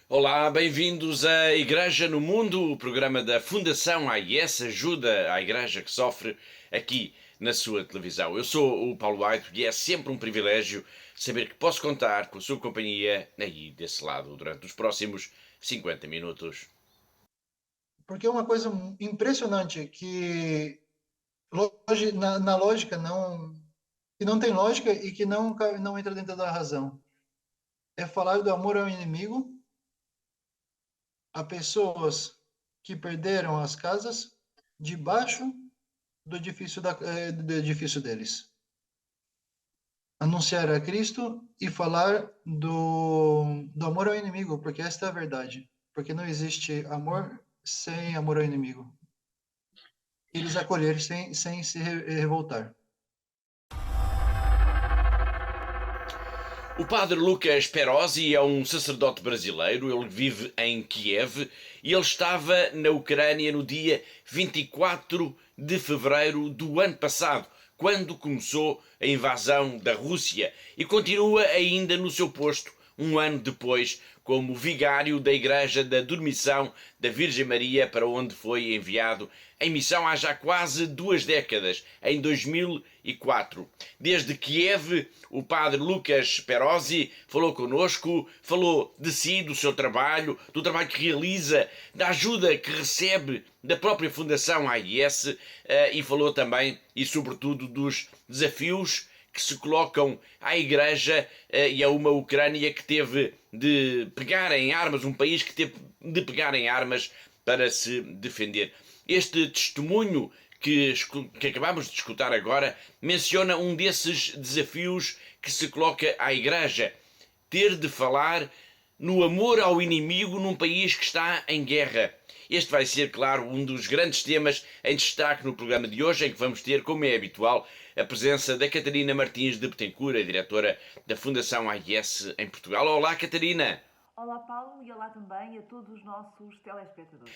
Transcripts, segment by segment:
Olá, bem-vindos à Igreja no Mundo, o programa da Fundação AIS ajuda a Igreja que sofre aqui na sua televisão. Eu sou o Paulo White e é sempre um privilégio saber que posso contar com a sua companhia aí desse lado durante os próximos 50 minutos. Porque é uma coisa impressionante que na lógica que não tem lógica e que não entra dentro da razão. É falar do amor ao inimigo a pessoas que perderam as casas debaixo do edifício deles. Anunciar a Cristo e falar do amor ao inimigo, porque esta é a verdade. Porque não existe amor sem amor ao inimigo. Eles acolherem sem se revoltar. O padre Lucas Perosi é um sacerdote brasileiro, ele vive em Kiev e ele estava na Ucrânia no dia 24 de fevereiro do ano passado, quando começou a invasão da Rússia, e continua ainda no seu posto um ano depois como vigário da Igreja da Dormição da Virgem Maria, para onde foi enviado em missão há já quase 2 décadas, em 2004. Desde Kiev, o padre Lucas Perosi falou connosco, falou de si, do seu trabalho, do trabalho que realiza, da ajuda que recebe da própria Fundação AIS, e falou também e sobretudo dos desafios que se colocam à Igreja e a uma Ucrânia que teve de pegar em armas, um país que teve de pegar em armas para se defender. Este testemunho que acabamos de escutar agora menciona um desses desafios que se coloca à Igreja: ter de falar no amor ao inimigo num país que está em guerra. Este vai ser, claro, um dos grandes temas em destaque no programa de hoje, em que vamos ter, como é habitual, a presença da Catarina Martins de Betancourt, a diretora da Fundação AIS em Portugal. Olá, Catarina! Olá, Paulo, e olá também a todos os nossos telespectadores.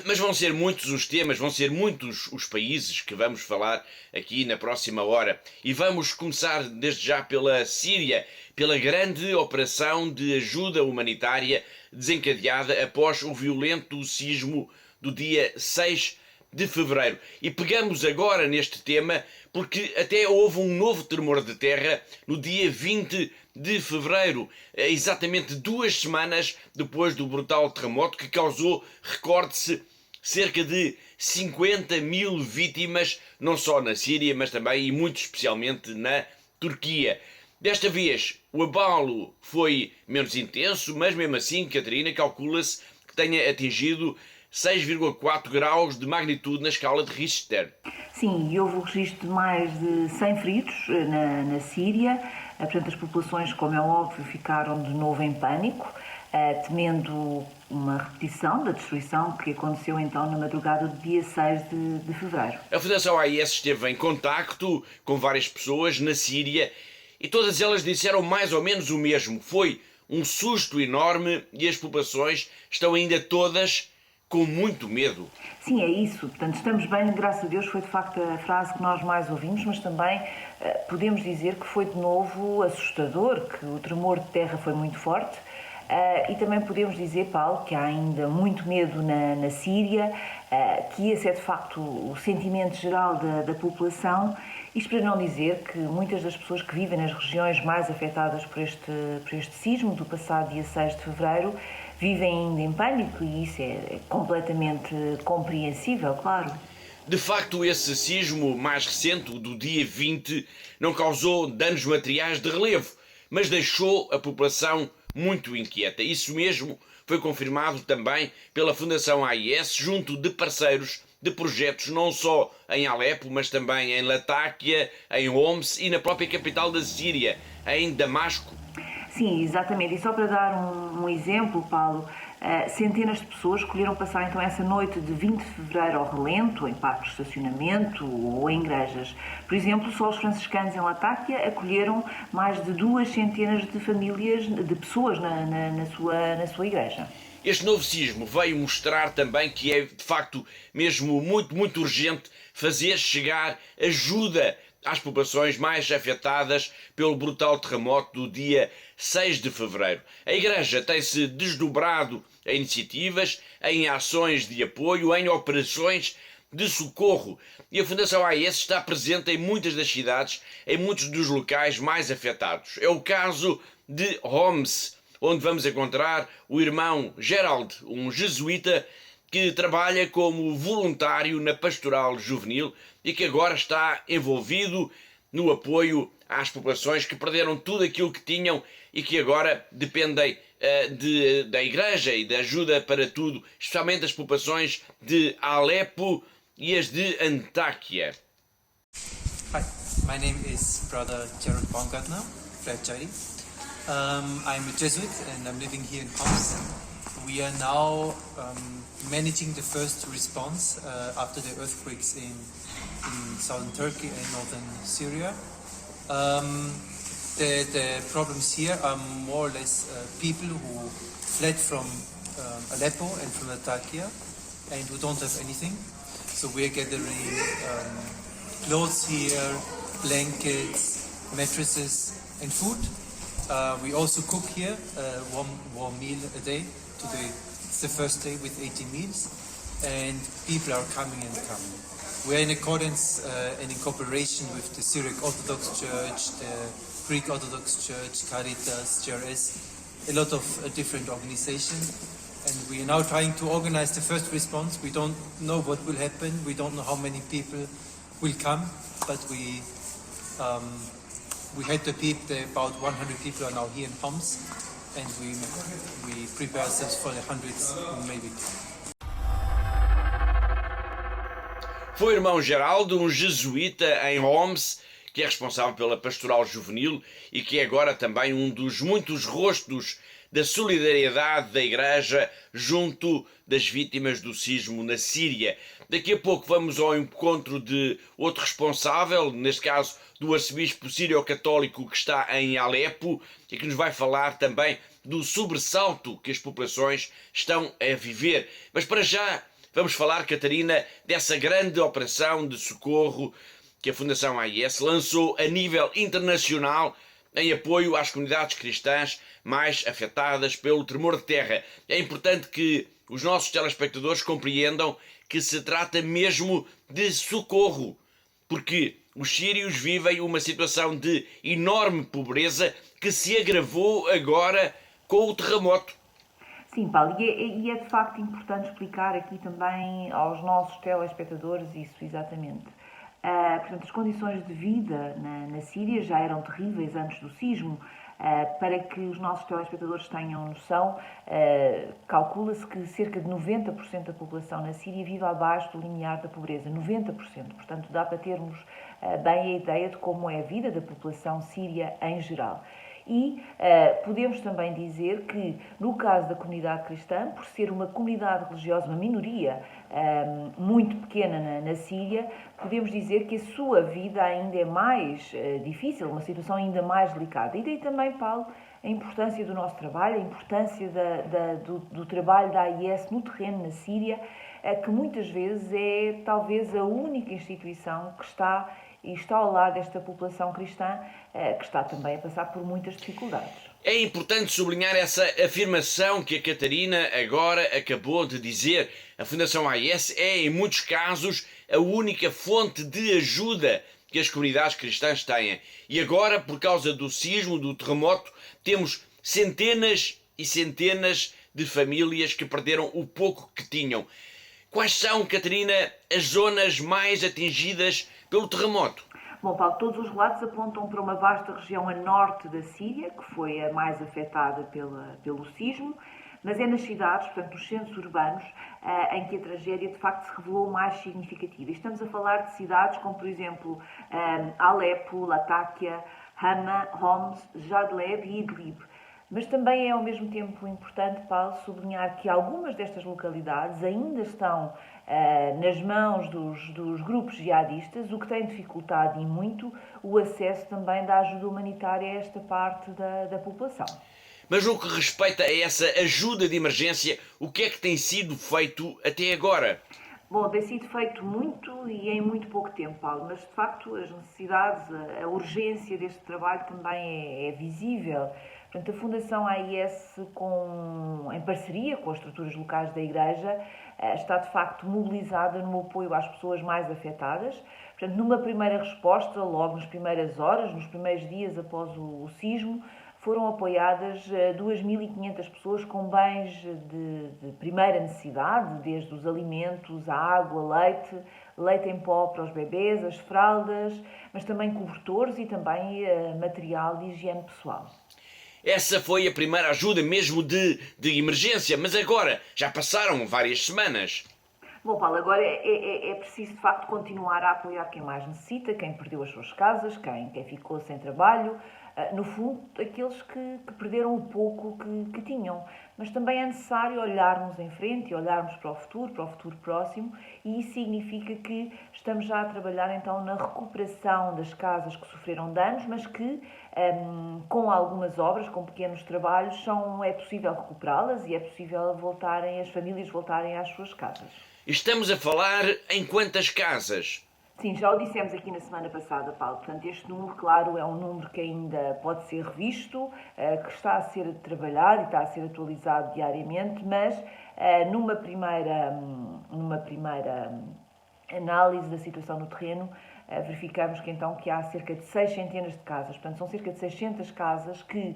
Mas vão ser muitos os temas, vão ser muitos os países que vamos falar aqui na próxima hora. E vamos começar desde já pela Síria, pela grande operação de ajuda humanitária desencadeada após o violento sismo do dia 6 de fevereiro. E pegamos agora neste tema porque até houve um novo tremor de terra no dia 20 de fevereiro, exatamente 2 semanas depois do brutal terremoto que causou, recorde-se, cerca de 50 mil vítimas, não só na Síria, mas também e muito especialmente na Turquia. Desta vez o abalo foi menos intenso, mas mesmo assim, Catarina, calcula-se que tenha atingido 6,4 graus de magnitude na escala de Richter. Sim, e houve o registro de mais de 100 feridos na Síria. Portanto, as populações, como é óbvio, ficaram de novo em pânico, temendo uma repetição da destruição que aconteceu então na madrugada do dia 6 de fevereiro. A Fundação AIS esteve em contacto com várias pessoas na Síria e todas elas disseram mais ou menos o mesmo. Foi um susto enorme e as populações estão ainda todas com muito medo. Sim, é isso. Portanto, estamos bem, graças a Deus, foi de facto a frase que nós mais ouvimos, mas também podemos dizer que foi de novo assustador, que o tremor de terra foi muito forte. E também podemos dizer, Paulo, que há ainda muito medo na Síria, que esse é de facto o sentimento geral da população, isto para não dizer que muitas das pessoas que vivem nas regiões mais afetadas por este sismo do passado dia 6 de fevereiro vivem ainda em pânico, e isso é completamente compreensível, claro. De facto, esse sismo mais recente, o do dia 20, não causou danos materiais de relevo, mas deixou a população muito inquieta. Isso mesmo foi confirmado também pela Fundação AIS, junto de parceiros de projetos não só em Alepo, mas também em Latáquia, em Homs e na própria capital da Síria, em Damasco. Sim, exatamente. E só para dar um exemplo, Paulo, centenas de pessoas escolheram passar então essa noite de 20 de fevereiro ao relento, em parques de estacionamento ou em igrejas. Por exemplo, só os franciscanos em Latáquia acolheram mais de 2 centenas de famílias, de pessoas na sua igreja. Este novo sismo veio mostrar também que é, de facto, mesmo muito urgente fazer chegar ajuda às populações mais afetadas pelo brutal terremoto do dia 6 de fevereiro. A Igreja tem-se desdobrado em iniciativas, em ações de apoio, em operações de socorro. E a Fundação AIS está presente em muitas das cidades, em muitos dos locais mais afetados. É o caso de Homs, onde vamos encontrar o irmão Gerald, um jesuíta que trabalha como voluntário na pastoral juvenil e que agora está envolvido no apoio às populações que perderam tudo aquilo que tinham e que agora dependem da Igreja e da ajuda para tudo, especialmente as populações de Alepo e as de Antáquia. Hi, my name is Brother Gerald Baumgartner, Flatjari. I'm a Jesuit and I'm living here in Homs. We are now managing the first response after the earthquakes in southern Turkey and northern Syria. The problems here are more or less people who fled from Aleppo and from Latakia and who don't have anything. So we're gathering clothes here, blankets, mattresses and food. We also cook here one meal a day. Today it's the first day with 80 meals and people are coming and coming. We're in accordance and in cooperation with the Syriac Orthodox Church, the Greek Orthodox Church, Caritas, JRS, a lot of different organizations. And we are now trying to organize the first response. We don't know what will happen. We don't know how many people will come, but we had to peep. About 100 people are now here in Homs, and we prepare ourselves for the hundreds who maybe. Foi o irmão Geraldo, um jesuíta em Homs, que é responsável pela pastoral juvenil e que é agora também um dos muitos rostos da solidariedade da Igreja junto das vítimas do sismo na Síria. Daqui a pouco vamos ao encontro de outro responsável, neste caso do arcebispo sírio-católico que está em Alepo e que nos vai falar também do sobressalto que as populações estão a viver. Mas para já vamos falar, Catarina, dessa grande operação de socorro que a Fundação AIS lançou a nível internacional em apoio às comunidades cristãs mais afetadas pelo tremor de terra. É importante que os nossos telespectadores compreendam que se trata mesmo de socorro, porque os sírios vivem uma situação de enorme pobreza que se agravou agora com o terremoto. Sim, Paulo, e é de facto importante explicar aqui também aos nossos telespectadores isso exatamente. Portanto, as condições de vida na Síria já eram terríveis antes do sismo. Para que os nossos telespectadores tenham noção, calcula-se que cerca de 90% da população na Síria vive abaixo do limiar da pobreza. 90%. Portanto, dá para termos bem a ideia de como é a vida da população síria em geral. E podemos também dizer que, no caso da comunidade cristã, por ser uma comunidade religiosa, uma minoria muito pequena na Síria, podemos dizer que a sua vida ainda é mais difícil, uma situação ainda mais delicada. E daí também, Paulo, a importância do nosso trabalho, a importância do trabalho da AIS no terreno na Síria, que muitas vezes é talvez a única instituição que está ao lado desta população cristã, que está também a passar por muitas dificuldades. É importante sublinhar essa afirmação que a Catarina agora acabou de dizer. A Fundação AIS é, em muitos casos, a única fonte de ajuda que as comunidades cristãs têm. E agora, por causa do sismo, do terremoto, temos centenas e centenas de famílias que perderam o pouco que tinham. Quais são, Catarina, as zonas mais atingidas pelo terremoto? Bom, Paulo, todos os relatos apontam para uma vasta região a norte da Síria, que foi a mais afetada pelo sismo, mas é nas cidades, portanto, nos centros urbanos, em que a tragédia de facto se revelou mais significativa. Estamos a falar de cidades como, por exemplo, Alepo, Latakia, Hama, Homs, Jadleb e Idlib. Mas também é ao mesmo tempo importante, Paulo, sublinhar que algumas destas localidades ainda estão nas mãos dos grupos jihadistas, o que tem dificultado e muito o acesso também da ajuda humanitária a esta parte da população. Mas no que respeita a essa ajuda de emergência, o que é que tem sido feito até agora? Bom, tem sido feito muito e em muito pouco tempo, Paulo, mas de facto as necessidades, a urgência deste trabalho também é visível. Portanto, a Fundação AIS, em parceria com as estruturas locais da Igreja, está de facto mobilizada no apoio às pessoas mais afetadas. Portanto, numa primeira resposta, logo nas primeiras horas, nos primeiros dias após o sismo, foram apoiadas 2.500 pessoas com bens de primeira necessidade, desde os alimentos, a água, leite em pó para os bebês, as fraldas, mas também cobertores e também material de higiene pessoal. Essa foi a primeira ajuda mesmo de emergência, mas agora já passaram várias semanas. Bom, Paulo, agora é preciso de facto continuar a apoiar quem mais necessita, quem perdeu as suas casas, quem ficou sem trabalho, no fundo, aqueles que perderam o pouco que tinham. Mas também é necessário olharmos em frente e olharmos para o futuro próximo, e isso significa que estamos já a trabalhar então na recuperação das casas que sofreram danos, mas que com algumas obras, com pequenos trabalhos, é possível recuperá-las e é possível as famílias voltarem às suas casas. Estamos a falar em quantas casas? Sim, já o dissemos aqui na semana passada, Paulo. Portanto, este número, claro, é um número que ainda pode ser revisto, que está a ser trabalhado e está a ser atualizado diariamente, mas numa primeira análise da situação no terreno, verificamos que há cerca de 600 de casas. Portanto, são cerca de 600 casas que,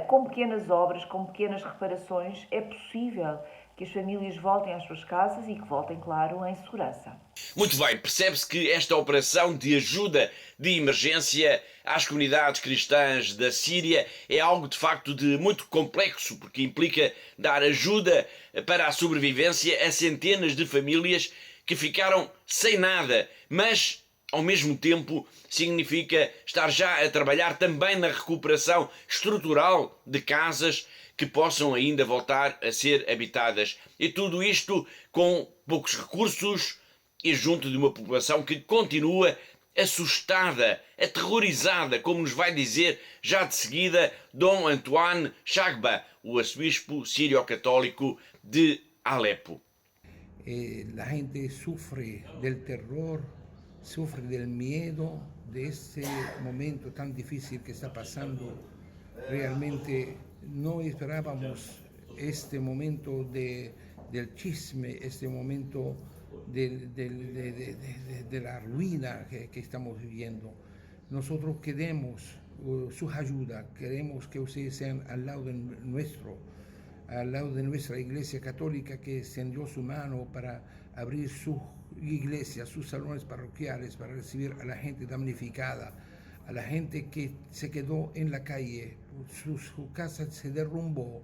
com pequenas obras, com pequenas reparações, é possível que as famílias voltem às suas casas e que voltem, claro, em segurança. Muito bem, percebe-se que esta operação de ajuda de emergência às comunidades cristãs da Síria é algo de facto de muito complexo, porque implica dar ajuda para a sobrevivência a centenas de famílias que ficaram sem nada, mas ao mesmo tempo significa estar já a trabalhar também na recuperação estrutural de casas que possam ainda voltar a ser habitadas. E tudo isto com poucos recursos e junto de uma população que continua assustada, aterrorizada, como nos vai dizer já de seguida Dom Antoine Chagba, o arcebispo sírio-católico de Alepo. La gente sufre del terror, sufre del miedo de este momento tan difícil que está pasando. Realmente no esperábamos este momento del chisme, este momento de la ruina que estamos viviendo. Nosotros queremos su ayuda, queremos que ustedes sean al lado de nuestra Iglesia Católica, que extendió su mano para abrir sus iglesias, sus salones parroquiales, para recibir a la gente damnificada, a la gente que se quedó en la calle, su casa se derrumbó,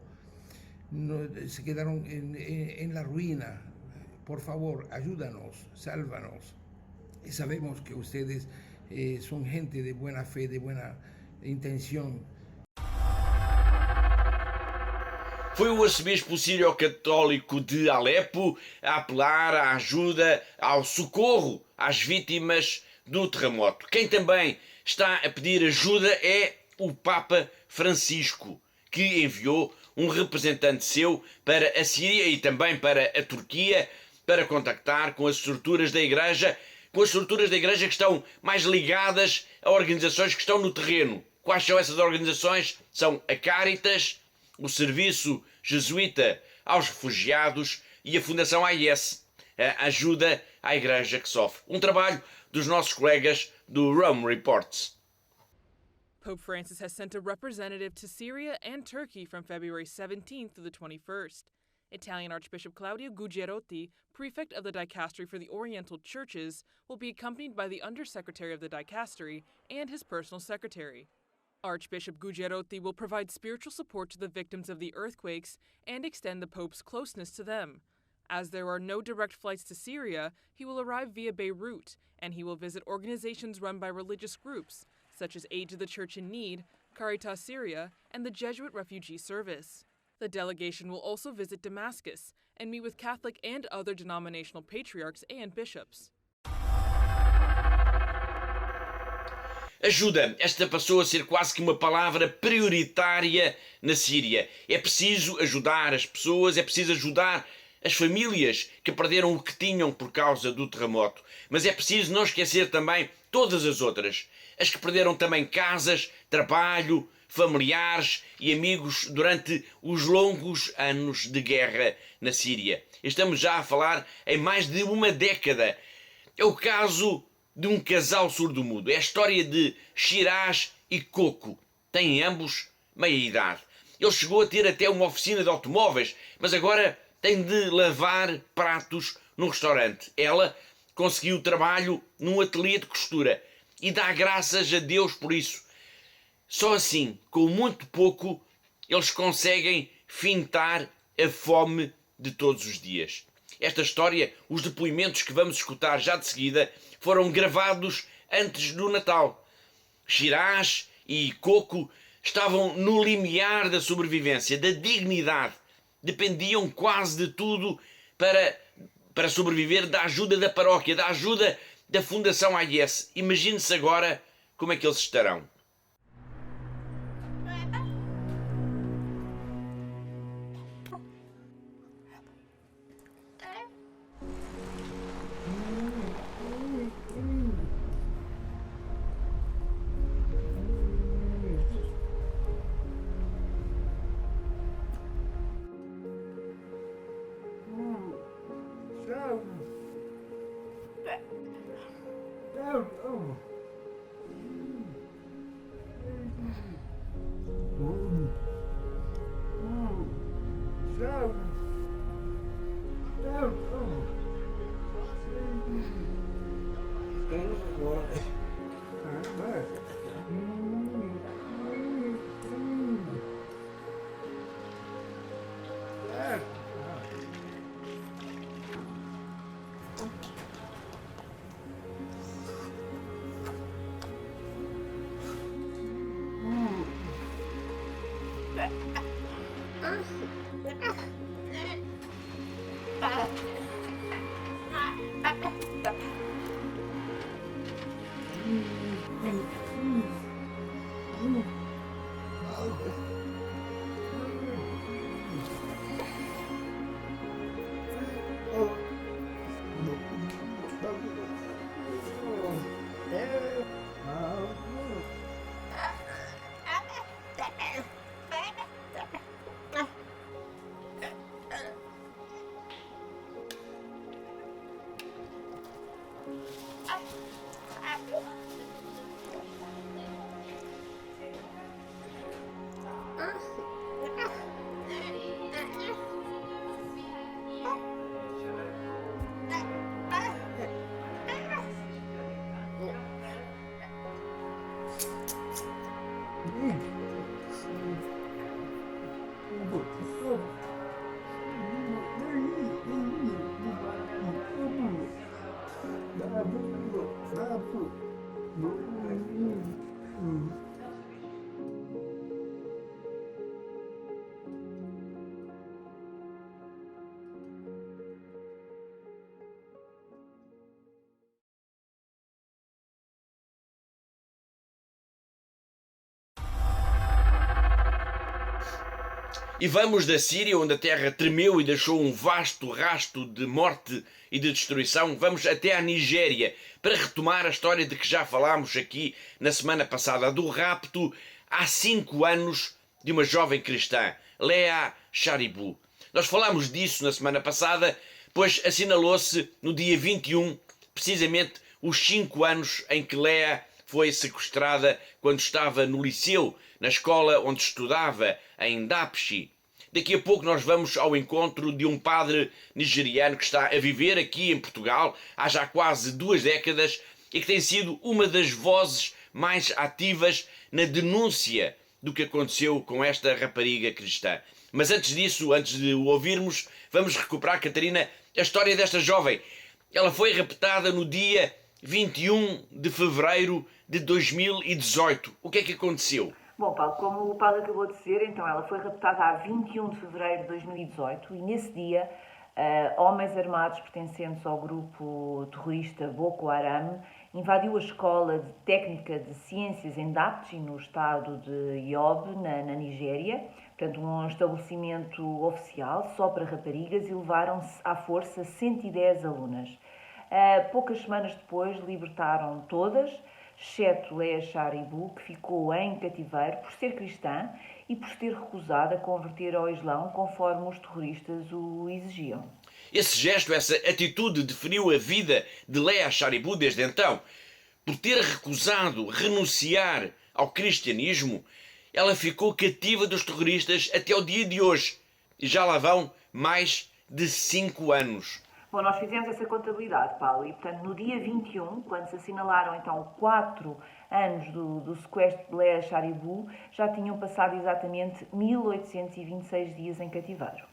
se quedaron en la ruina. Por favor, ayúdanos, sálvanos. Y sabemos que ustedes son gente de buena fe, de buena intención. Foi o arcebispo sírio-católico de Alepo a apelar à ajuda, ao socorro às vítimas do terremoto. Quem também está a pedir ajuda é o Papa Francisco, que enviou um representante seu para a Síria e também para a Turquia para contactar com as estruturas da Igreja, que estão mais ligadas a organizações que estão no terreno. Quais são essas organizações? São a Caritas, o Serviço Jesuíta aos Refugiados e a Fundação AIS, a ajuda à Igreja que sofre. Um trabalho dos nossos colegas do Rome Reports. Pope Francis has sent a representative to Syria and Turkey from February 17th to the 21st. Italian Archbishop Claudio Gugerotti, prefect of the Dicastery for the Oriental Churches, will be accompanied by the Undersecretary of the Dicastery and his personal secretary. Archbishop Gugerotti will provide spiritual support to the victims of the earthquakes and extend the Pope's closeness to them. As there are no direct flights to Syria, he will arrive via Beirut, and he will visit organizations run by religious groups, such as Aid to the Church in Need, Caritas Syria, and the Jesuit Refugee Service. The delegation will also visit Damascus and meet with Catholic and other denominational patriarchs and bishops. Ajuda, esta passou a ser quase que uma palavra prioritária na Síria. É preciso ajudar as pessoas, é preciso ajudar as famílias que perderam o que tinham por causa do terremoto, mas é preciso não esquecer também todas as outras, as que perderam também casas, trabalho, familiares e amigos durante os longos anos de guerra na Síria. Estamos já a falar em mais de uma década. É o caso de um casal surdo-mudo. É a história de Shiraz e Coco. Têm ambos meia idade. Ele chegou a ter até uma oficina de automóveis, mas agora tem de lavar pratos num restaurante. Ela conseguiu trabalho num ateliê de costura e dá graças a Deus por isso. Só assim, com muito pouco, eles conseguem fintar a fome de todos os dias. Esta história, os depoimentos que vamos escutar já de seguida, foram gravados antes do Natal. Shiraz e Coco estavam no limiar da sobrevivência, da dignidade. Dependiam quase de tudo para sobreviver da ajuda da paróquia, da ajuda da Fundação AIS. Imagine-se agora como é que eles estarão. E vamos da Síria, onde a terra tremeu e deixou um vasto rasto de morte e de destruição, vamos até à Nigéria, para retomar a história de que já falámos aqui na semana passada, do rapto há 5 anos de uma jovem cristã, Leah Sharibu. Nós falámos disso na semana passada, pois assinalou-se no dia 21, precisamente os 5 anos em que Leah foi sequestrada quando estava no liceu, na escola onde estudava, em Dapchi. Daqui a pouco nós vamos ao encontro de um padre nigeriano que está a viver aqui em Portugal há já quase 2 décadas e que tem sido uma das vozes mais ativas na denúncia do que aconteceu com esta rapariga cristã. Mas antes disso, antes de o ouvirmos, vamos recuperar, Catarina, a história desta jovem. Ela foi raptada no dia 21 de fevereiro de 2018. O que é que aconteceu? Bom, Paulo, como o Paulo acabou de dizer, então ela foi raptada a 21 de fevereiro de 2018 e nesse dia Homens armados pertencentes ao grupo terrorista Boko Haram invadiu a Escola de Técnica de Ciências em Dapchi, no estado de Yobe, na Nigéria, portanto um estabelecimento oficial só para raparigas, e levaram-se à força 110 alunas. Poucas semanas depois libertaram todas, exceto Leah Sharibu, que ficou em cativeiro por ser cristã e por se ter recusado a converter ao Islão conforme os terroristas o exigiam. Esse gesto, essa atitude definiu a vida de Leah Sharibu desde então. Por ter recusado renunciar ao cristianismo, ela ficou cativa dos terroristas até o dia de hoje. E já lá vão mais de 5 anos. Bom, nós fizemos essa contabilidade, Paulo, e portanto no dia 21, quando se assinalaram então 4 anos do sequestro de Leah Sharibu, já tinham passado exatamente 1826 dias em cativeiro.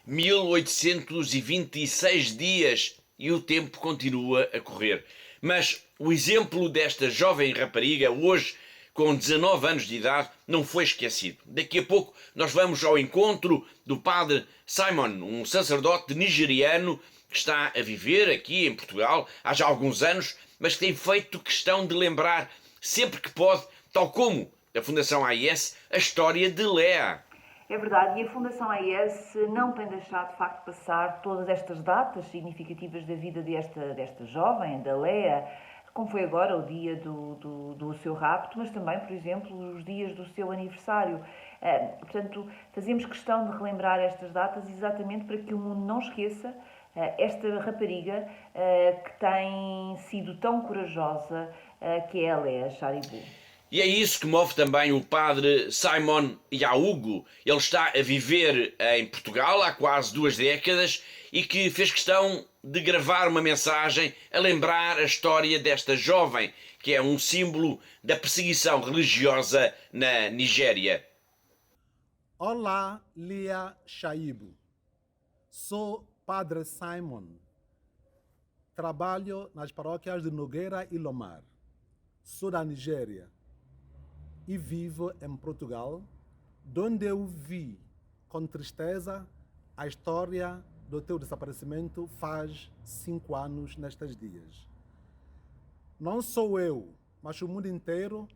1826 dias e o tempo continua a correr. Mas o exemplo desta jovem rapariga, hoje com 19 anos de idade, não foi esquecido. Daqui a pouco nós vamos ao encontro do padre Simon, um sacerdote nigeriano que está a viver aqui em Portugal há já alguns anos, mas que tem feito questão de lembrar sempre que pode, tal como a Fundação AIS, a história de Leah. É verdade, e a Fundação AIS não tem deixado de facto passar todas estas datas significativas da vida desta jovem, da Leah, como foi agora o dia do seu rapto, mas também, por exemplo, os dias do seu aniversário. Portanto, fazemos questão de relembrar estas datas exatamente para que o mundo não esqueça esta rapariga que tem sido tão corajosa, que é a Leah Sharibu. E é isso que move também o padre Simon Yahugo. Ele está a viver em Portugal há quase 2 décadas e que fez questão de gravar uma mensagem a lembrar a história desta jovem, que é um símbolo da perseguição religiosa na Nigéria. Olá, Leah Shaibu. Sou Padre Simon. Trabalho nas paróquias de Nogueira e Lomar. Sou da Nigéria e vivo em Portugal, onde eu vi com tristeza a história do teu desaparecimento faz 5 anos nestes dias. Não sou eu, mas o mundo inteiro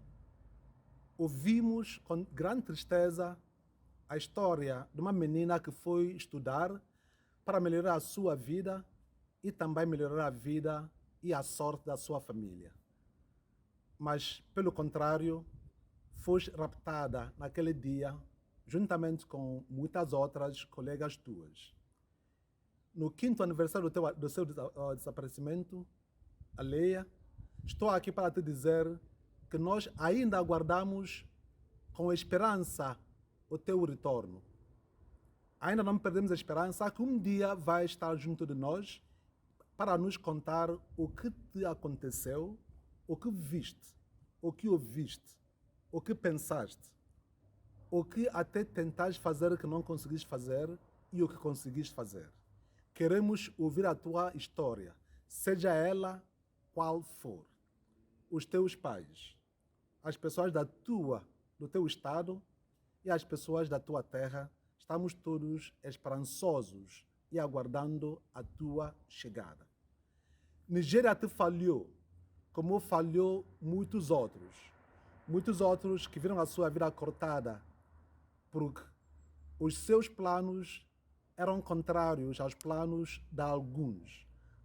ouvimos com grande tristeza a história de uma menina que foi estudar para melhorar a sua vida e também melhorar a vida e a sorte da sua família. Mas, pelo contrário, foi raptada naquele dia, juntamente com muitas outras colegas tuas. No 5º aniversário do seu desaparecimento, a Leah, estou aqui para te dizer que nós ainda aguardamos com esperança o teu retorno. Ainda não perdemos a esperança que um dia vai estar junto de nós para nos contar o que te aconteceu, o que viste, o que ouviste, o que pensaste, o que até tentaste fazer que não conseguiste fazer e o que conseguiste fazer. Queremos ouvir a tua história, seja ela qual for. Os teus pais, as pessoas do teu estado e as pessoas da tua terra, estamos todos esperançosos e aguardando a tua chegada. Nigéria te falhou, como falhou muitos outros que viram a sua vida cortada, porque os seus planos eram contrários aos planos de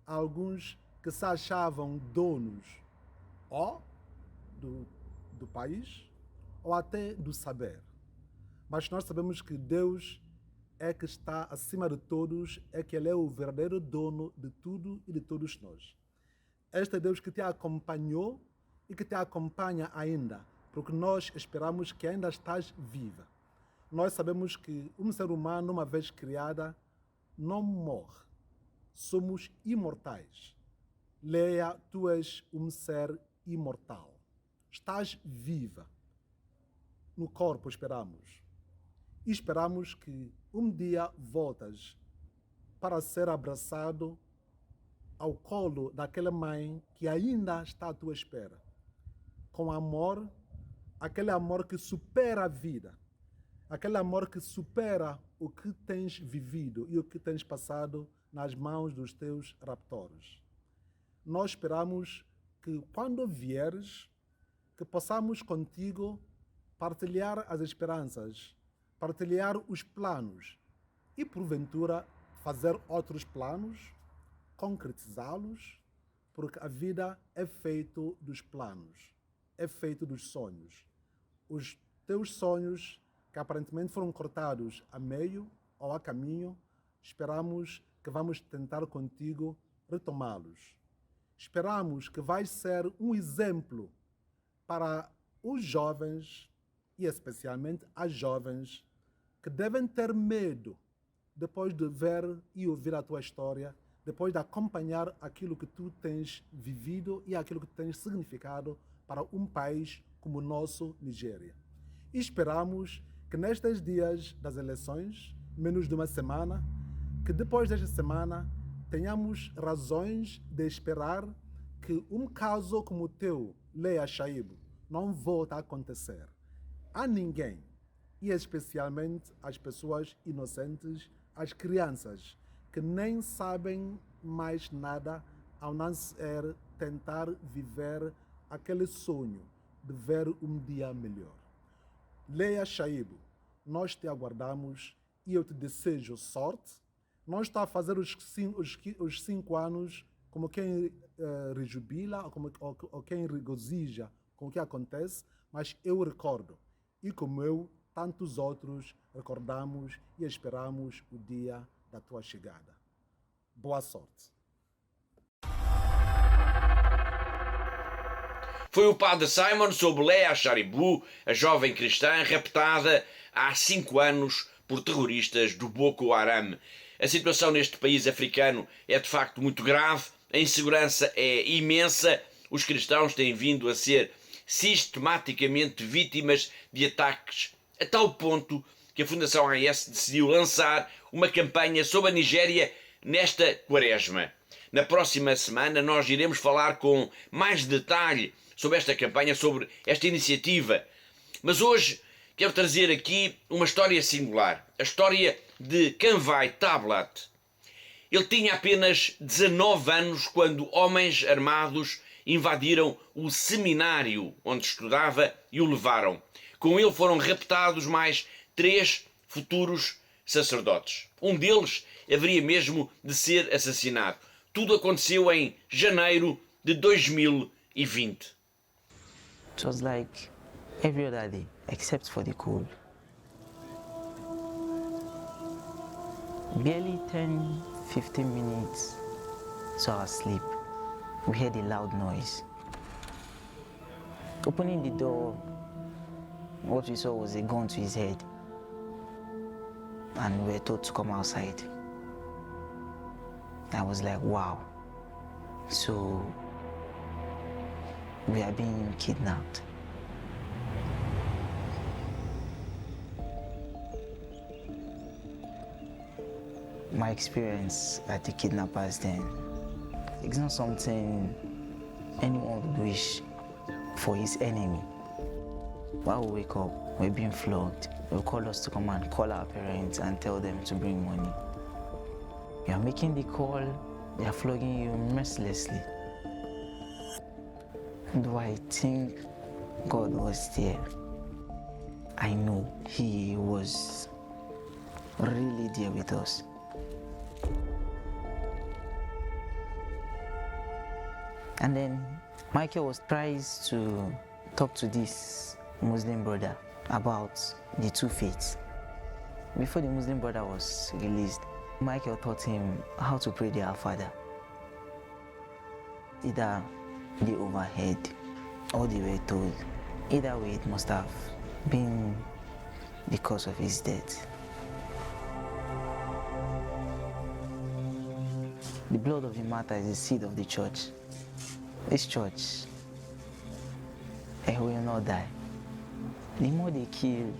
alguns que se achavam donos ou do país ou até do saber. Mas nós sabemos que Deus é que está acima de todos, é que Ele é o verdadeiro dono de tudo e de todos nós. Este é Deus que te acompanhou e que te acompanha ainda, porque nós esperamos que ainda estás viva. Nós sabemos que um ser humano, uma vez criada, não morre. Somos imortais. Leah, tu és um ser imortal. Estás viva. No corpo esperamos. E esperamos que um dia voltas para ser abraçado ao colo daquela mãe que ainda está à tua espera. Com amor, aquele amor que supera a vida. Aquele amor que supera o que tens vivido e o que tens passado nas mãos dos teus raptores. Nós esperamos que quando vieres, que possamos contigo partilhar as esperanças, partilhar os planos e, porventura, fazer outros planos, concretizá-los, porque a vida é feita dos planos, é feita dos sonhos. Os teus sonhos, que aparentemente foram cortados a meio ou a caminho, esperamos que vamos tentar contigo retomá-los. Esperamos que vais ser um exemplo para os jovens e especialmente as jovens que devem ter medo depois de ver e ouvir a tua história, depois de acompanhar aquilo que tu tens vivido e aquilo que tens significado para um país como o nosso, Nigéria. E esperamos que nestes dias das eleições, menos de uma semana, que depois desta semana tenhamos razões de esperar que um caso como o teu, Leah Shaibu, não volte a acontecer a ninguém, e especialmente às pessoas inocentes, às crianças que nem sabem mais nada ao não ser tentar viver aquele sonho de ver um dia melhor. Leah Shaibu, nós te aguardamos e eu te desejo sorte. Não está a fazer os 5 anos como quem rejubila ou quem regozija com o que acontece, mas eu recordo. E como eu, tantos outros recordamos e esperamos o dia da tua chegada. Boa sorte. Foi o padre Simon sobre Leah Sharibu, a jovem cristã raptada há 5 anos por terroristas do Boko Haram. A situação neste país africano é de facto muito grave, a insegurança é imensa, os cristãos têm vindo a ser sistematicamente vítimas de ataques, a tal ponto que a Fundação AES decidiu lançar uma campanha sobre a Nigéria nesta quaresma. Na próxima semana nós iremos falar com mais detalhe sobre esta campanha, sobre esta iniciativa. Mas hoje quero trazer aqui uma história singular, a história de Kanvai Tablat. Ele tinha apenas 19 anos quando homens armados invadiram o seminário onde estudava e o levaram. Com ele foram raptados mais 3 futuros sacerdotes. Um deles haveria mesmo de ser assassinado. Tudo aconteceu em janeiro de 2020. It was like every other day, except for the cold. Barely 10, 15 minutes to our sleep, we heard a loud noise. Opening the door, what we saw was a gun to his head, and we were told to come outside. I was like, wow. So we are being kidnapped. My experience at the kidnappers then, it's not something anyone would wish for his enemy. While we wake up, we're being flogged. They'll call us to come and call our parents and tell them to bring money. You are making the call, they are flogging you mercilessly. Do I think God was there? I know He was really there with us. And then Michael was trying to talk to this Muslim brother about the 2 faiths. Before the Muslim brother was released, Michael taught him how to pray the Our Father. Either they overheard or they were told. Either way, it must have been the cause of his death. The blood of the martyr is the seed of the church. This church, it will not die. The more they kill,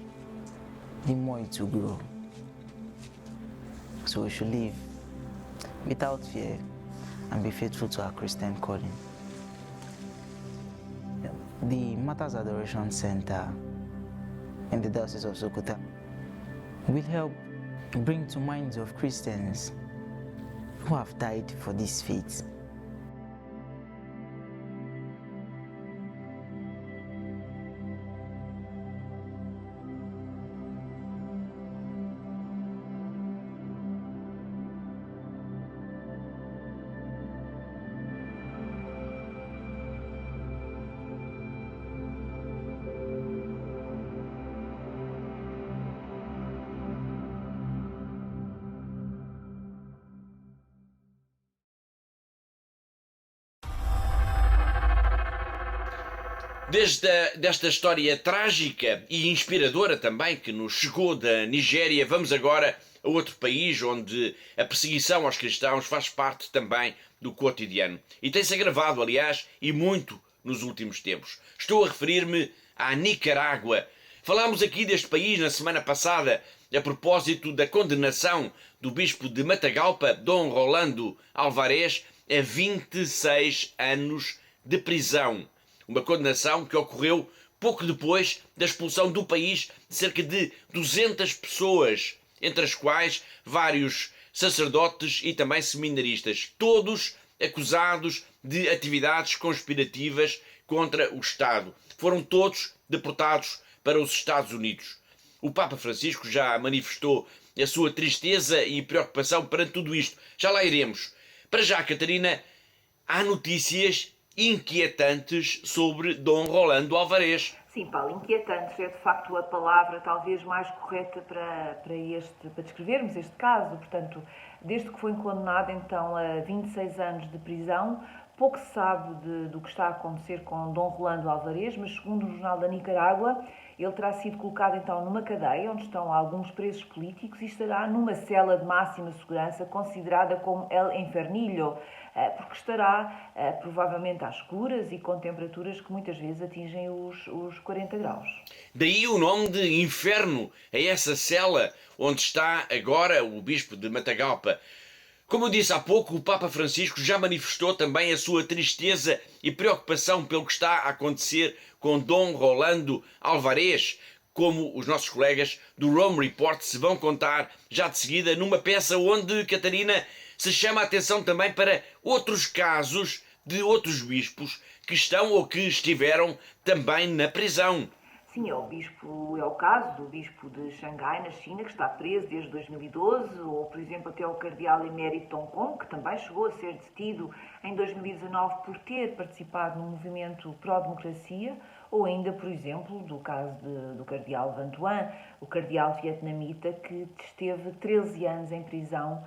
the more it will grow. So we should live without fear and be faithful to our Christian calling. The Martyrs Adoration Center in the Diocese of Sokoto will help bring to minds of Christians who have died for this faith. Desta história trágica e inspiradora também que nos chegou da Nigéria, vamos agora a outro país onde a perseguição aos cristãos faz parte também do cotidiano. E tem-se agravado, aliás, e muito nos últimos tempos. Estou a referir-me à Nicarágua. Falámos aqui deste país na semana passada a propósito da condenação do bispo de Matagalpa, Dom Rolando Alvarez, a 26 anos de prisão. Uma condenação que ocorreu pouco depois da expulsão do país de cerca de 200 pessoas, entre as quais vários sacerdotes e também seminaristas, todos acusados de atividades conspirativas contra o Estado. Foram todos deportados para os Estados Unidos. O Papa Francisco já manifestou a sua tristeza e preocupação perante tudo isto. Já lá iremos. Para já, Catarina, há notícias inquietantes sobre Dom Rolando Alvarez. Sim, Paulo, inquietantes é de facto a palavra talvez mais correta para descrevermos este caso. Portanto, desde que foi condenado então a 26 anos de prisão, pouco se sabe do que está a acontecer com Dom Rolando Alvarez, mas segundo o Jornal da Nicarágua, ele terá sido colocado então numa cadeia onde estão alguns presos políticos e estará numa cela de máxima segurança considerada como El Infernillo, porque estará provavelmente às escuras e com temperaturas que muitas vezes atingem os 40 graus. Daí o nome de Inferno a essa cela onde está agora o bispo de Matagalpa. Como eu disse há pouco, o Papa Francisco já manifestou também a sua tristeza e preocupação pelo que está a acontecer com Dom Rolando Alvarez, como os nossos colegas do Rome Report se vão contar já de seguida numa peça onde, Catarina, se chama a atenção também para outros casos de outros bispos que estão ou que estiveram também na prisão. Sim, é o caso do bispo de Xangai, na China, que está preso desde 2012, ou, por exemplo, até o cardeal emérito Hong Kong, que também chegou a ser detido em 2019 por ter participado num movimento pró-democracia, ou ainda, por exemplo, do caso do cardeal Van Thuan, o cardeal vietnamita que esteve 13 anos em prisão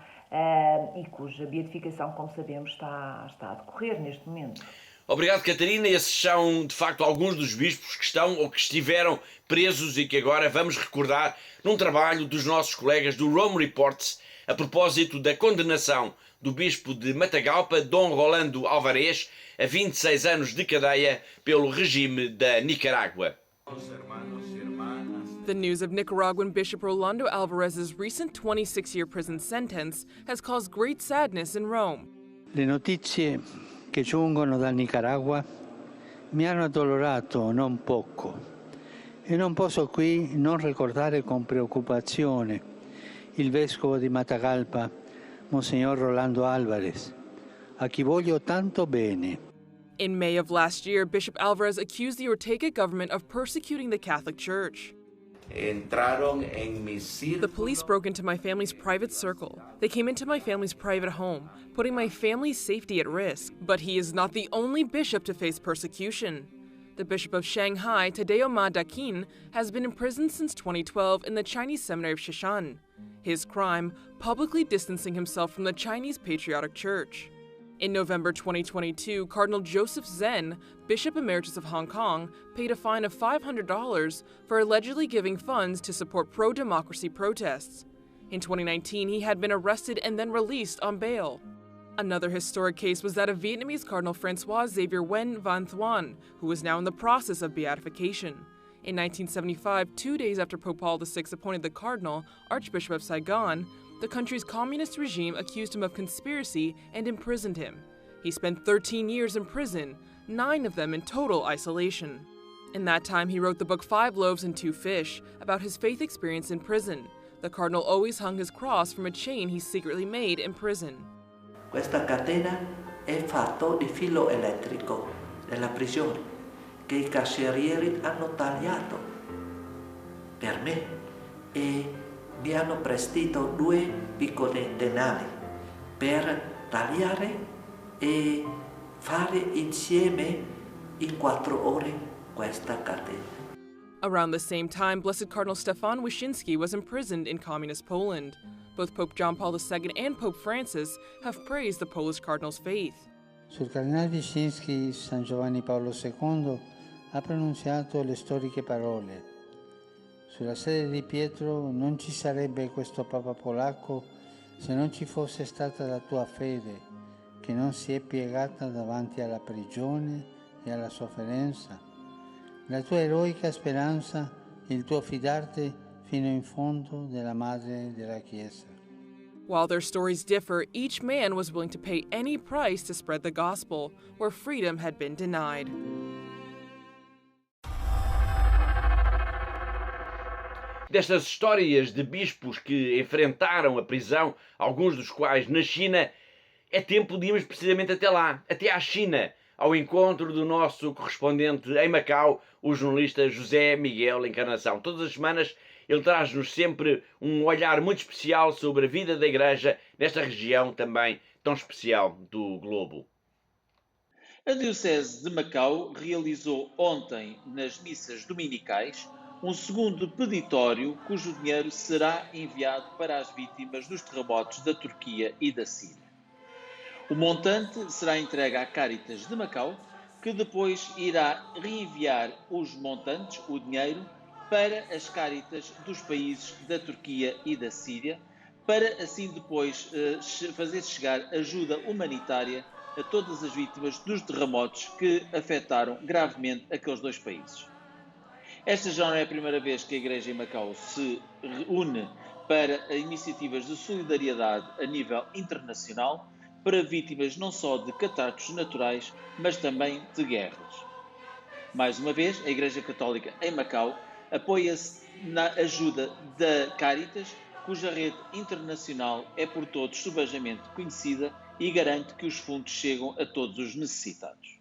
e cuja beatificação, como sabemos, está a decorrer neste momento. Obrigado, Catarina. Esses são, de facto, alguns dos bispos que estão ou que estiveram presos e que agora vamos recordar num trabalho dos nossos colegas do Rome Reports a propósito da condenação do bispo de Matagalpa, Dom Rolando Alvarez, a 26 anos de cadeia pelo regime da Nicarágua. The news of Nicaraguan Bishop Rolando Alvarez's recent 26-year prison sentence has caused great sadness in Rome. Le notizie che giungono dal Nicaragua mi hanno addolorato non poco e non posso qui non ricordare con preoccupazione il vescovo di Matagalpa, Monsignor Rolando Alvarez, a chi voglio tanto bene. In May of last year, Bishop Alvarez accused the Ortega government of persecuting the Catholic Church. The police broke into my family's private circle. They came into my family's private home, putting my family's safety at risk. But he is not the only bishop to face persecution. The Bishop of Shanghai, Tadeo Ma Dakin, has been imprisoned since 2012 in the Chinese seminary of Shishan. His crime, publicly distancing himself from the Chinese Patriotic Church. In November 2022, Cardinal Joseph Zen, Bishop Emeritus of Hong Kong, paid a fine of $500 for allegedly giving funds to support pro-democracy protests. In 2019, he had been arrested and then released on bail. Another historic case was that of Vietnamese Cardinal Francois Xavier Nguyen Van Thuan, who was now in the process of beatification. In 1975, 2 days after Pope Paul VI appointed the Cardinal, Archbishop of Saigon, the country's communist regime accused him of conspiracy and imprisoned him. He spent 13 years in prison, 9 of them in total isolation. In that time, he wrote the book 5 Loaves and 2 Fish about his faith experience in prison. The cardinal always hung his cross from a chain he secretly made in prison. Questa catena è fatta di filo elettrico nella prigione che i carcerieri hanno tagliato per me e mi hanno prestito 2 piccoli denari per tagliare e fare insieme in 4 ore questa catena. Around the same time, Blessed Cardinal Stefan Wyszynski was imprisoned in communist Poland. Both Pope John Paul II and Pope Francis have praised the Polish cardinal's faith. Sul cardinale Wyszynski, San Giovanni Paolo II ha pronunziato le storiche parole: sulla sede di Pietro non ci sarebbe questo Papa polacco se non ci fosse stata la tua fede, che non si è piegata davanti alla prigione e alla sofferenza, la tua eroica speranza, il tuo fidarti fino in fondo della Madre della Chiesa. While their stories differ, each man was willing to pay any price to spread the gospel where freedom had been denied. Destas histórias de bispos que enfrentaram a prisão, alguns dos quais na China, é tempo de irmos precisamente até lá, até à China, ao encontro do nosso correspondente em Macau, o jornalista José Miguel Encarnação. Todas as semanas ele traz-nos sempre um olhar muito especial sobre a vida da Igreja nesta região também tão especial do globo. A Diocese de Macau realizou ontem, nas missas dominicais, um segundo peditório cujo dinheiro será enviado para as vítimas dos terremotos da Turquia e da Síria. O montante será entregue à Caritas de Macau, que depois irá reenviar os montantes, o dinheiro, para as Caritas dos países da Turquia e da Síria, para assim depois fazer chegar ajuda humanitária a todas as vítimas dos terremotos que afetaram gravemente aqueles 2 países. Esta já não é a primeira vez que a Igreja em Macau se reúne para iniciativas de solidariedade a nível internacional, para vítimas não só de catástrofes naturais, mas também de guerras. Mais uma vez, a Igreja Católica em Macau apoia-se na ajuda da Caritas, cuja rede internacional é por todos subejamente conhecida e garante que os fundos chegam a todos os necessitados.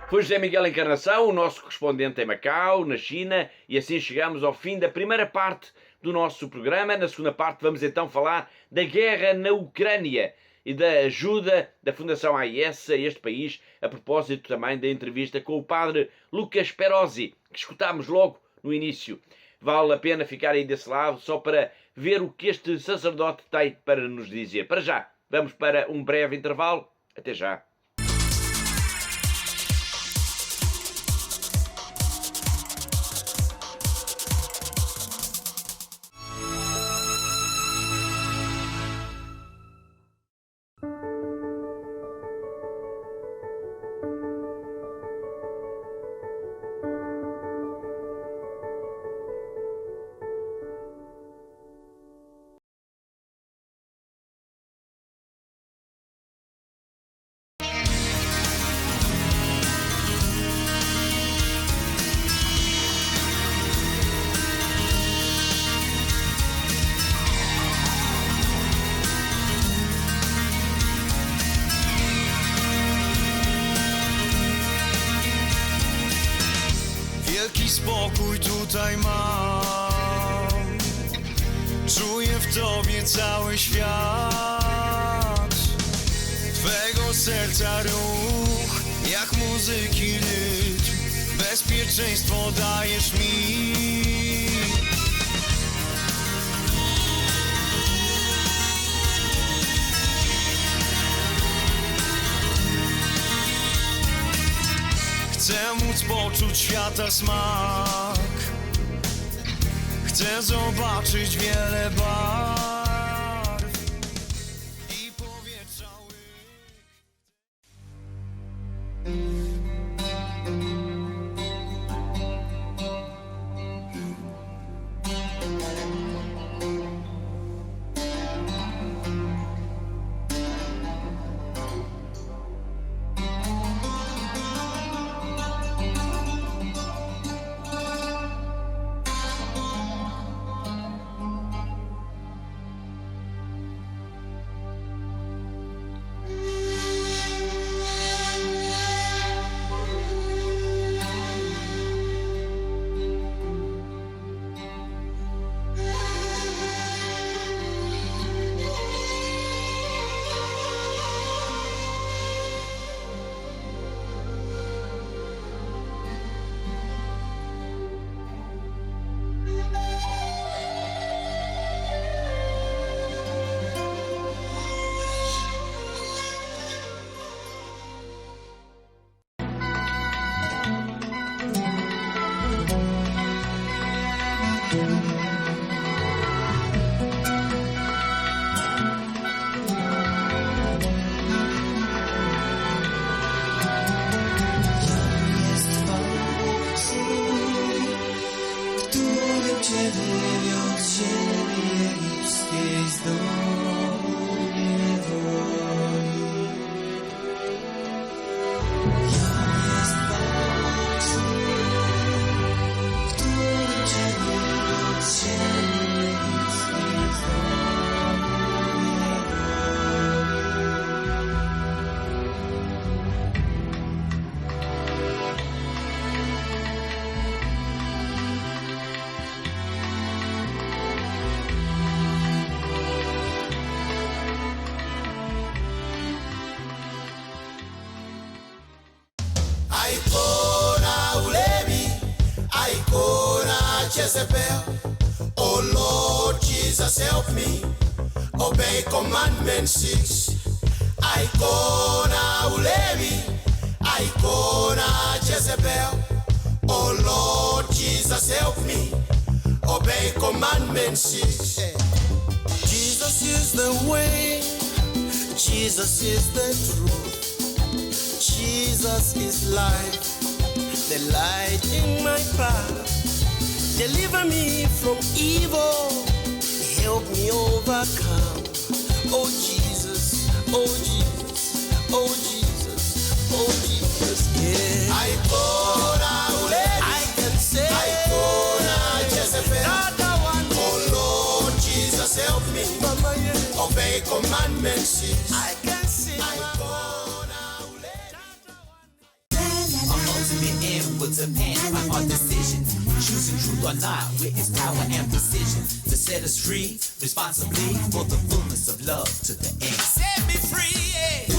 Foi José Miguel Encarnação, o nosso correspondente em Macau, na China, e assim chegamos ao fim da primeira parte do nosso programa. Na segunda parte vamos então falar da guerra na Ucrânia e da ajuda da Fundação AIS a este país, a propósito também da entrevista com o padre Lucas Perosi, que escutámos logo no início. Vale a pena ficar aí desse lado só para ver o que este sacerdote tem para nos dizer. Para já, vamos para um breve intervalo. Até já. Spokój tutaj mam, czuję w Tobie cały świat. Twego serca ruch, jak muzyki rytm, bezpieczeństwo dajesz mi. Chcę móc poczuć świata smak, chcę zobaczyć wiele barw i powietrza łyk. Jezebel. Oh Lord Jesus, help me. Obey commandment 6. Icona ulemi, Icona Jezebel. Oh Lord Jesus, help me. Obey commandment 6. Jesus is the way. Jesus is the truth. Jesus is life, the light in my path. Deliver me from evil. Help me overcome. Oh Jesus, oh Jesus, oh Jesus, oh Jesus, yeah. I can say, Jezebel. Oh Lord Jesus, help me. Obey commandment 6. I can sing. Ultimate end will depend on our decisions. Choosing truth or not with its power and precision to set us free responsibly for the fullness of love to the end. Set me free, yeah.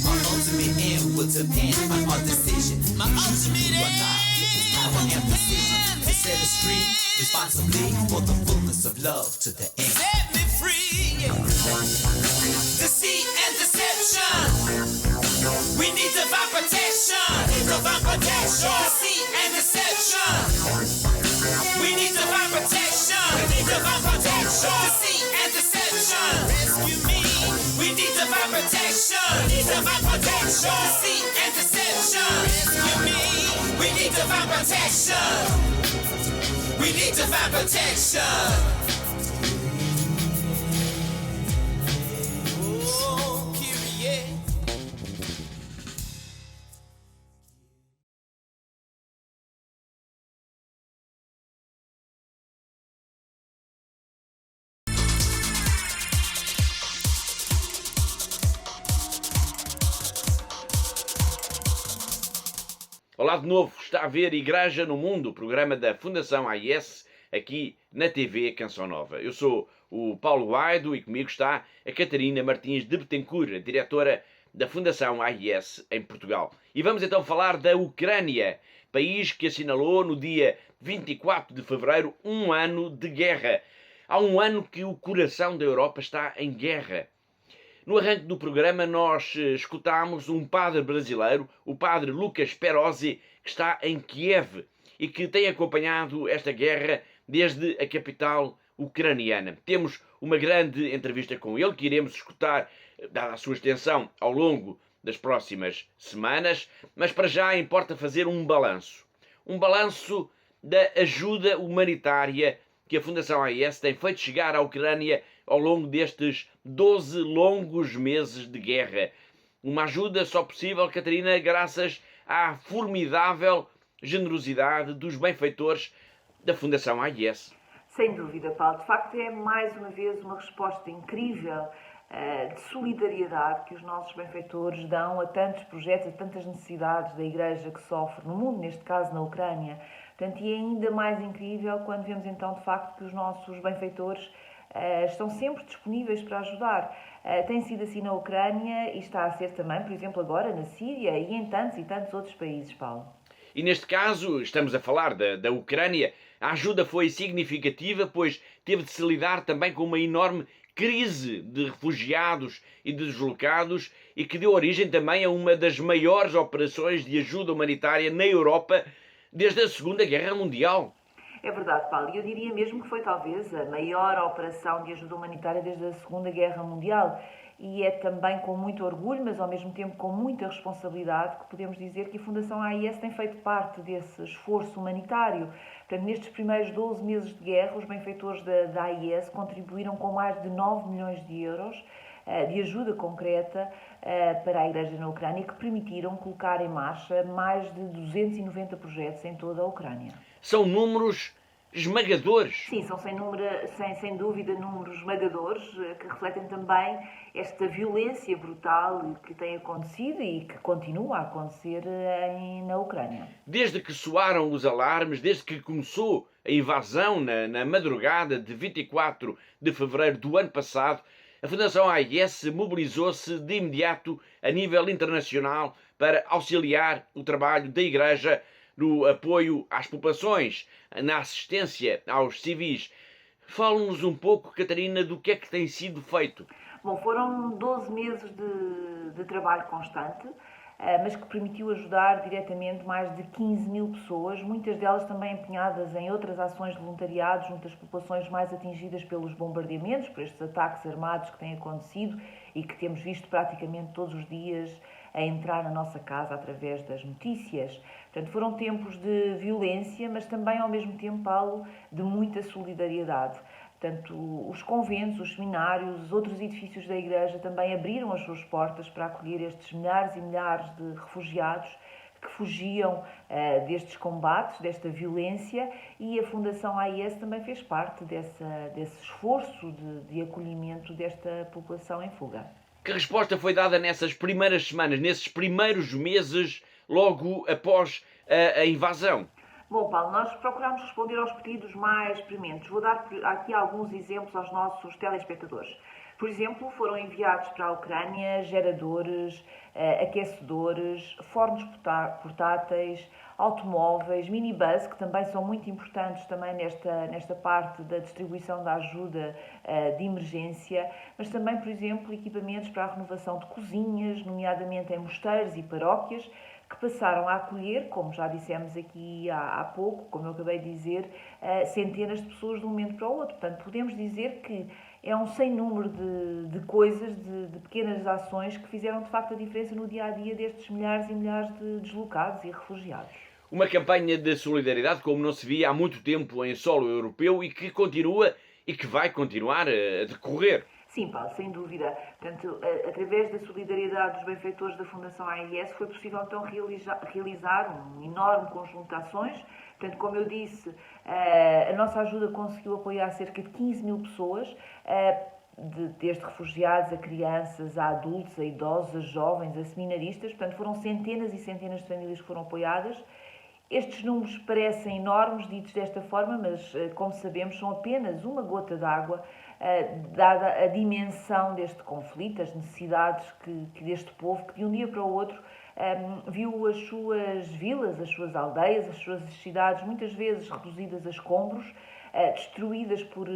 Our ultimate end will depend on our decision. Choosing truth or not with its power and precision to set us free responsibly for the fullness of love to the end. Set me free, yeah. Deceit and deception. We need divine protection. Divine protection. Deceit and deception. We need divine protection. We need divine protection. Deceit and deception. Rescue me. We need divine protection. We need divine protection. Deceit and deception. Rescue me. We need divine protection. We need divine protection. Oh, Kyrie. Olá de novo, está a ver Igreja no Mundo, o programa da Fundação AIS, aqui na TV Canção Nova. Eu sou o Paulo Guaido e comigo está a Catarina Martins de Betancourt, a diretora da Fundação AIS em Portugal. E vamos então falar da Ucrânia, país que assinalou no dia 24 de fevereiro um ano de guerra. Há um ano que o coração da Europa está em guerra. No arranque do programa nós escutámos um padre brasileiro, o padre Lucas Perozzi, que está em Kiev e que tem acompanhado esta guerra desde a capital ucraniana. Temos uma grande entrevista com ele que iremos escutar, dada a sua extensão, ao longo das próximas semanas, mas para já importa fazer um balanço. Um balanço da ajuda humanitária que a Fundação AIS tem feito chegar à Ucrânia ao longo destes 12 longos meses de guerra. Uma ajuda só possível, Catarina, graças à formidável generosidade dos benfeitores da Fundação AIS. Sem dúvida, Paulo. De facto, é mais uma vez uma resposta incrível de solidariedade que os nossos benfeitores dão a tantos projetos, a tantas necessidades da Igreja que sofre no mundo, neste caso na Ucrânia. Portanto, e é ainda mais incrível quando vemos então, de facto, que os nossos benfeitores estão sempre disponíveis para ajudar. Tem sido assim na Ucrânia e está a ser também, por exemplo, agora na Síria e em tantos e tantos outros países, Paulo. E neste caso, estamos a falar da Ucrânia, a ajuda foi significativa, pois teve de se lidar também com uma enorme crise de refugiados e de deslocados e que deu origem também a uma das maiores operações de ajuda humanitária na Europa desde a Segunda Guerra Mundial. É verdade, Paulo. E eu diria mesmo que foi talvez a maior operação de ajuda humanitária desde a Segunda Guerra Mundial. E é também com muito orgulho, mas ao mesmo tempo com muita responsabilidade, que podemos dizer que a Fundação AIS tem feito parte desse esforço humanitário. Portanto, nestes primeiros 12 meses de guerra, os benfeitores da AIS contribuíram com mais de 9 milhões de euros de ajuda concreta para a Igreja na Ucrânia, que permitiram colocar em marcha mais de 290 projetos em toda a Ucrânia. São números esmagadores. Sim, são sem dúvida números esmagadores que refletem também esta violência brutal que tem acontecido e que continua a acontecer na Ucrânia. Desde que soaram os alarmes, desde que começou a invasão na madrugada de 24 de fevereiro do ano passado, a Fundação AIS mobilizou-se de imediato a nível internacional para auxiliar o trabalho da Igreja no apoio às populações, na assistência aos civis. Fale-nos um pouco, Catarina, do que é que tem sido feito. Bom, foram 12 meses de trabalho constante, mas que permitiu ajudar diretamente mais de 15 mil pessoas, muitas delas também empenhadas em outras ações de voluntariado junto às populações mais atingidas pelos bombardeamentos, por estes ataques armados que têm acontecido e que temos visto praticamente todos os dias a entrar na nossa casa através das notícias. Portanto, foram tempos de violência, mas também, ao mesmo tempo, Paulo, de muita solidariedade. Portanto, os conventos, os seminários, os outros edifícios da Igreja também abriram as suas portas para acolher estes milhares e milhares de refugiados que fugiam destes combates, desta violência, e a Fundação AIS também fez parte desse esforço de acolhimento desta população em fuga. Que resposta foi dada nessas primeiras semanas, nesses primeiros meses, logo após a invasão? Bom, Paulo, nós procurámos responder aos pedidos mais prementes. Vou dar aqui alguns exemplos aos nossos telespectadores. Por exemplo, foram enviados para a Ucrânia geradores, aquecedores, fornos portáteis, automóveis, minibus, que também são muito importantes também nesta parte da distribuição da ajuda de emergência, mas também, por exemplo, equipamentos para a renovação de cozinhas, nomeadamente em mosteiros e paróquias, que passaram a acolher, como já dissemos aqui há pouco, como eu acabei de dizer, centenas de pessoas de um momento para o outro. Portanto, podemos dizer que é um sem número de coisas, de pequenas ações que fizeram de facto a diferença no dia-a-dia destes milhares e milhares de deslocados e refugiados. Uma campanha de solidariedade como não se via há muito tempo em solo europeu e que continua e que vai continuar a decorrer. Sim, Paulo, sem dúvida. Portanto, através da solidariedade dos benfeitores da Fundação AIS, foi possível então realizar um enorme conjunto de ações. Portanto, como eu disse, a nossa ajuda conseguiu apoiar cerca de 15 mil pessoas, desde refugiados a crianças, a adultos, a idosos, a jovens, a seminaristas. Portanto, foram centenas e centenas de famílias que foram apoiadas. Estes números parecem enormes, ditos desta forma, mas, como sabemos, são apenas uma gota d'água, dada a dimensão deste conflito, as necessidades que deste povo, que de um dia para o outro viu as suas vilas, as suas aldeias, as suas cidades, muitas vezes reduzidas a escombros, destruídas por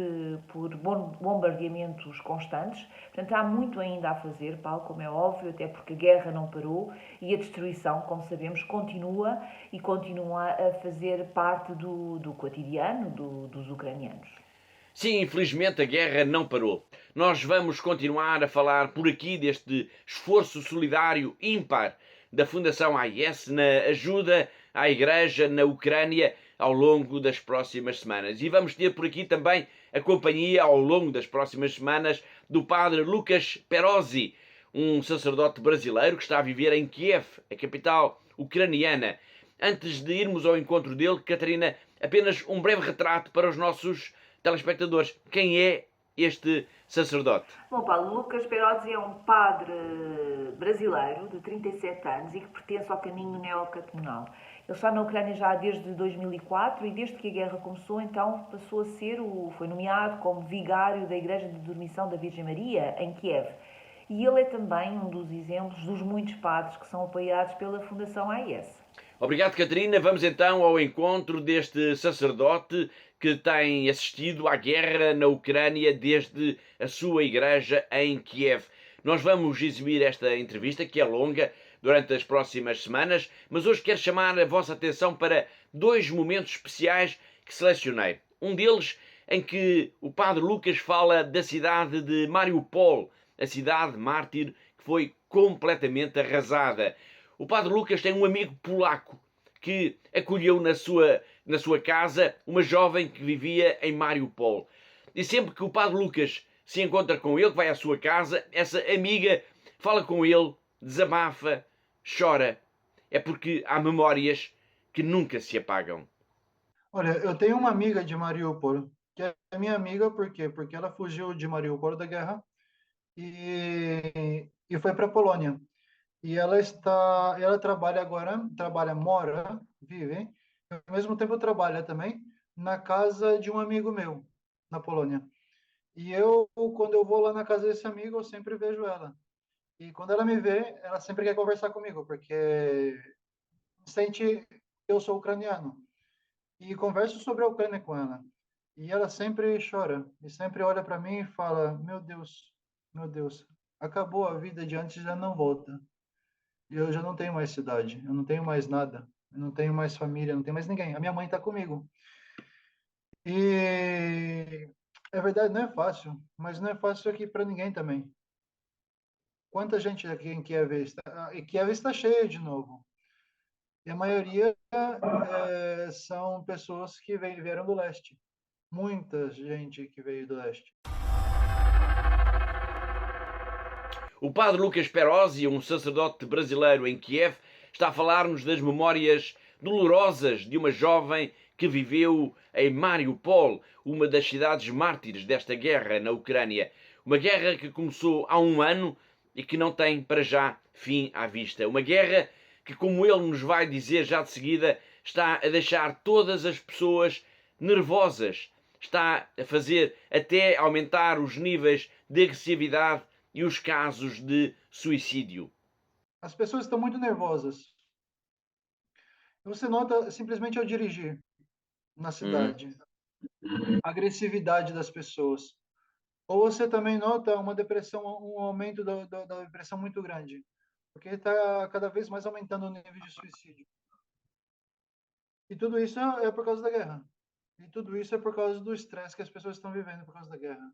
bombardeamentos constantes. Portanto, há muito ainda a fazer, Paulo, como é óbvio, até porque a guerra não parou e a destruição, como sabemos, continua e continua a fazer parte do cotidiano dos ucranianos. Sim, infelizmente a guerra não parou. Nós vamos continuar a falar por aqui deste esforço solidário ímpar da Fundação AIS na ajuda à Igreja na Ucrânia ao longo das próximas semanas. E vamos ter por aqui também a companhia ao longo das próximas semanas do padre Lucas Perozzi, um sacerdote brasileiro que está a viver em Kiev, a capital ucraniana. Antes de irmos ao encontro dele, Catarina, apenas um breve retrato para os nossos telespectadores. Quem é este sacerdote? Bom, Paulo, Lucas Perozzi é um padre brasileiro de 37 anos e que pertence ao caminho neocatecumenal. Ele está na Ucrânia já desde 2004 e desde que a guerra começou, então passou a foi nomeado como vigário da Igreja de Dormição da Virgem Maria, em Kiev. E ele é também um dos exemplos dos muitos padres que são apoiados pela Fundação AIS. Obrigado, Catarina. Vamos então ao encontro deste sacerdote que tem assistido à guerra na Ucrânia desde a sua igreja em Kiev. Nós vamos exibir esta entrevista, que é longa, durante as próximas semanas, mas hoje quero chamar a vossa atenção para dois momentos especiais que selecionei. Um deles em que o padre Lucas fala da cidade de Mariupol, a cidade mártir que foi completamente arrasada. O padre Lucas tem um amigo polaco que acolheu na sua casa uma jovem que vivia em Mariupol. E sempre que o padre Lucas se encontra com ele, que vai à sua casa, essa amiga fala com ele, desabafa, chora. É porque há memórias que nunca se apagam. Olha, eu tenho uma amiga de Mariupol, que é minha amiga, por quê? Porque ela fugiu de Mariupol da guerra e foi para a Polônia. E ela vive, ao mesmo tempo trabalha também na casa de um amigo meu, na Polônia. E quando eu vou lá na casa desse amigo, eu sempre vejo ela. E quando ela me vê, ela sempre quer conversar comigo, porque eu sou ucraniano e converso sobre a Ucrânia com ela. E ela sempre chora e sempre olha para mim e fala: meu Deus, acabou a vida de antes, já não volta. Eu já não tenho mais cidade, eu não tenho mais nada, eu não tenho mais família, não tenho mais ninguém. A minha mãe está comigo. E é verdade, não é fácil, mas não é fácil aqui para ninguém também. Quanta gente aqui em Kiev está? E Kiev está cheia de novo. E a maioria são pessoas que vieram do leste. Muita gente que veio do leste. O padre Lucas Perosi, um sacerdote brasileiro em Kiev, está a falar-nos das memórias dolorosas de uma jovem que viveu em Mariupol, uma das cidades mártires desta guerra na Ucrânia. Uma guerra que começou há um ano e que não tem, para já, fim à vista. Uma guerra que, como ele nos vai dizer já de seguida, está a deixar todas as pessoas nervosas. Está a fazer até aumentar os níveis de agressividade e os casos de suicídio. As pessoas estão muito nervosas. Você nota simplesmente ao dirigir na cidade a agressividade das pessoas. Ou você também nota uma depressão, um aumento da depressão muito grande, porque está cada vez mais aumentando o nível de suicídio. E tudo isso é por causa da guerra. E tudo isso é por causa do estresse que as pessoas estão vivendo por causa da guerra.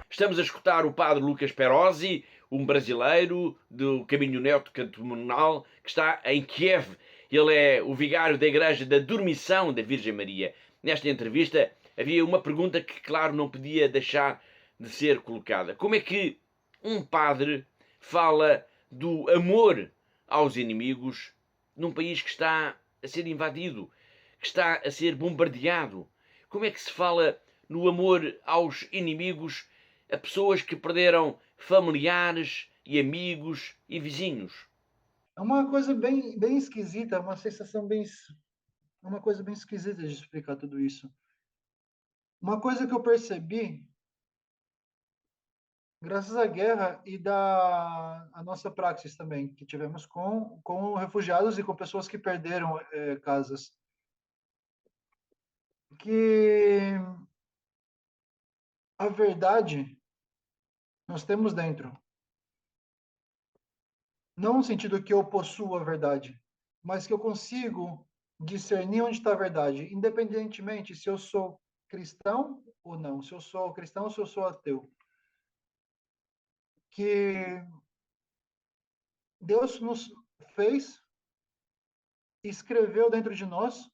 Estamos a escutar o padre Lucas Perosi, um brasileiro do Caminho Neocatecumenal que está em Kiev. Ele é o vigário da Igreja da Dormição da Virgem Maria. Nesta entrevista havia uma pergunta que, claro, não podia deixar de ser colocada. Como é que um padre fala do amor aos inimigos num país que está a ser invadido, que está a ser bombardeado? Como é que se fala no amor aos inimigos a pessoas que perderam familiares e amigos e vizinhos? É uma coisa bem esquisita, uma sensação uma coisa bem esquisita de explicar tudo isso. Uma coisa que eu percebi, graças à guerra e a nossa praxis também, que tivemos com refugiados e com pessoas que perderam casas, que a verdade nós temos dentro. Não no sentido que eu possuo a verdade, mas que eu consigo discernir onde está a verdade, independentemente se eu sou cristão ou não, se eu sou cristão ou se eu sou ateu. Que Deus nos fez, escreveu dentro de nós,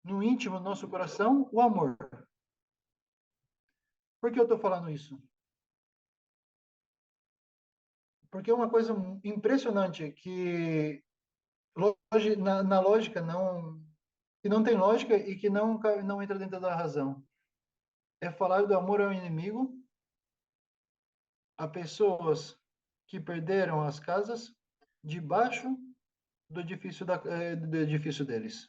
no íntimo do nosso coração, o amor. Por que eu estou falando isso? Porque é uma coisa impressionante que na lógica que não tem lógica e que não entra dentro da razão. É falar do amor ao inimigo, a pessoas que perderam as casas debaixo do edifício deles.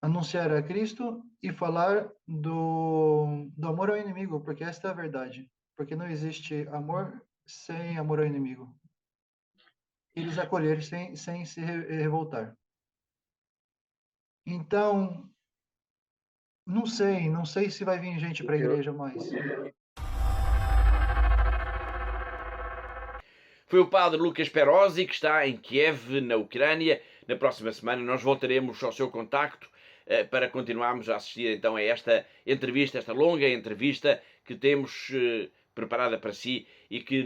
Anunciar a Cristo e falar do amor ao inimigo, porque esta é a verdade. Porque não existe amor sem amor ao inimigo. Eles acolherem sem se revoltar. Então, não sei se vai vir gente para a igreja mais. Foi o padre Lucas Perosi, que está em Kiev, na Ucrânia. Na próxima semana nós voltaremos ao seu contacto para continuarmos a assistir então a esta entrevista, esta longa entrevista que temos preparada para si e que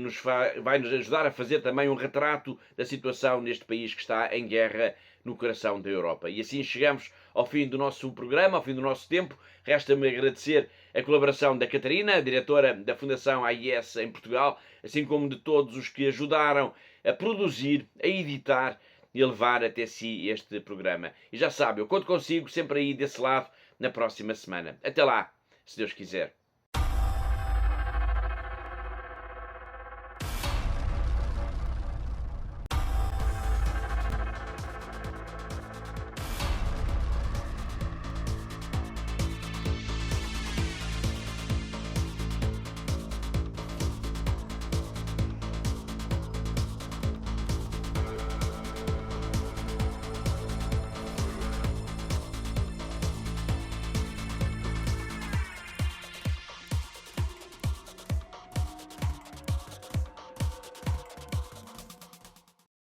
vai nos ajudar a fazer também um retrato da situação neste país que está em guerra no coração da Europa. E assim chegamos ao fim do nosso programa, ao fim do nosso tempo. Resta-me agradecer a colaboração da Catarina, a diretora da Fundação AIS em Portugal, assim como de todos os que ajudaram a produzir, a editar e a levar até si este programa. E já sabe, eu conto consigo sempre aí desse lado na próxima semana. Até lá, se Deus quiser.